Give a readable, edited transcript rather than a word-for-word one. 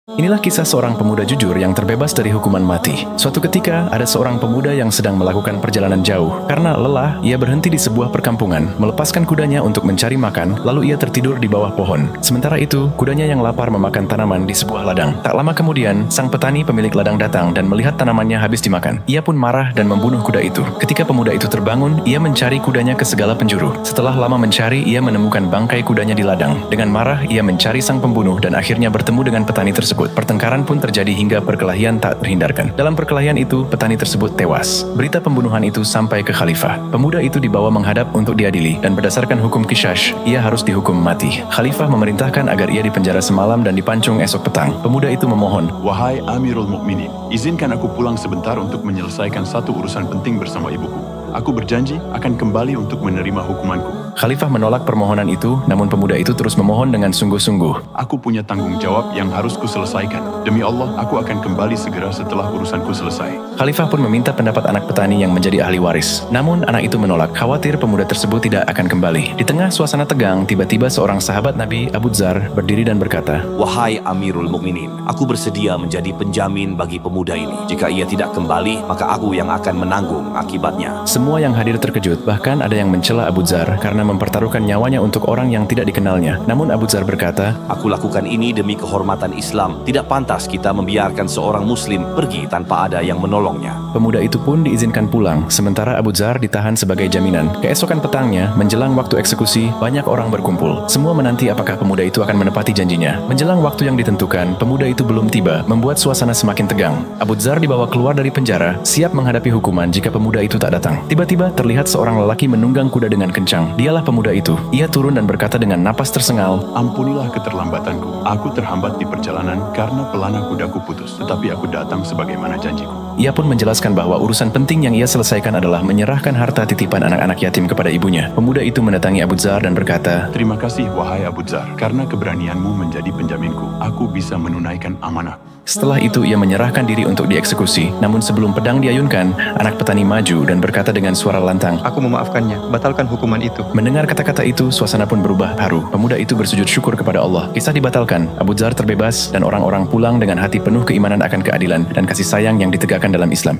Inilah kisah seorang pemuda jujur yang terbebas dari hukuman mati. Suatu ketika, ada seorang pemuda yang sedang melakukan perjalanan jauh. Karena lelah, ia berhenti di sebuah perkampungan, melepaskan kudanya untuk mencari makan, lalu ia tertidur di bawah pohon. Sementara itu, kudanya yang lapar memakan tanaman di sebuah ladang. Tak lama kemudian, sang petani pemilik ladang datang dan melihat tanamannya habis dimakan. Ia pun marah dan membunuh kuda itu. Ketika pemuda itu terbangun, ia mencari kudanya ke segala penjuru. Setelah lama mencari, ia menemukan bangkai kudanya di ladang. Dengan marah, ia mencari sang pembunuh dan akhirnya bertemu dengan petani tersebut. Pertengkaran pun terjadi hingga perkelahian tak terhindarkan. Dalam perkelahian itu, petani tersebut tewas. Berita pembunuhan itu sampai ke khalifah. Pemuda itu dibawa menghadap untuk diadili, dan berdasarkan hukum Qisash, ia harus dihukum mati. Khalifah memerintahkan agar ia dipenjara semalam dan dipancung esok petang. Pemuda itu memohon, "Wahai Amirul Mukminin, izinkan aku pulang sebentar untuk menyelesaikan satu urusan penting bersama ibuku. Aku berjanji akan kembali untuk menerima hukumanku." Khalifah menolak permohonan itu, namun pemuda itu terus memohon dengan sungguh-sungguh. "Aku punya tanggung jawab yang harus kuselesaikan. Demi Allah, aku akan kembali segera setelah urusanku selesai." Khalifah pun meminta pendapat anak petani yang menjadi ahli waris. Namun anak itu menolak, khawatir pemuda tersebut tidak akan kembali. Di tengah suasana tegang, tiba-tiba seorang sahabat Nabi, Abu Dzar, berdiri dan berkata, "Wahai Amirul Mukminin, aku bersedia menjadi penjamin bagi pemuda ini. Jika ia tidak kembali, maka aku yang akan menanggung akibatnya." Semua yang hadir terkejut, bahkan ada yang mencela Abu Dzar karena mempertaruhkan nyawanya untuk orang yang tidak dikenalnya. Namun Abu Dzar berkata, "Aku lakukan ini demi kehormatan Islam. Tidak pantas kita membiarkan seorang muslim pergi tanpa ada yang menolongnya." Pemuda itu pun diizinkan pulang, sementara Abu Dzar ditahan sebagai jaminan. Keesokan petangnya, menjelang waktu eksekusi, banyak orang berkumpul. Semua menanti apakah pemuda itu akan menepati janjinya. Menjelang waktu yang ditentukan, pemuda itu belum tiba, membuat suasana semakin tegang. Abu Dzar dibawa keluar dari penjara, siap menghadapi hukuman jika pemuda itu tak datang. Tiba-tiba terlihat seorang lelaki menunggang kuda dengan kencang. Dialah pemuda itu. Ia turun dan berkata dengan napas tersengal, "Ampunilah keterlambatanku. Aku terhambat di perjalanan karena pelana kudaku putus. Tetapi aku datang sebagaimana janjiku." Ia pun menjelaskan bahwa urusan penting yang ia selesaikan adalah menyerahkan harta titipan anak-anak yatim kepada ibunya. Pemuda itu mendatangi Abu Dzar dan berkata, "Terima kasih wahai Abu Dzar, karena keberanianmu menjadi penjaminku. Aku bisa menunaikan amanah." Setelah itu ia menyerahkan diri untuk dieksekusi. Namun sebelum pedang diayunkan, anak petani maju dan berkata dengan suara lantang, "Aku memaafkannya, batalkan hukuman itu." Mendengar kata-kata itu, suasana pun berubah haru. Pemuda itu bersujud syukur kepada Allah. Kisah dibatalkan, Abu Dzar terbebas, dan orang-orang pulang dengan hati penuh keimanan akan keadilan dan kasih sayang yang ditegakkan dalam Islam.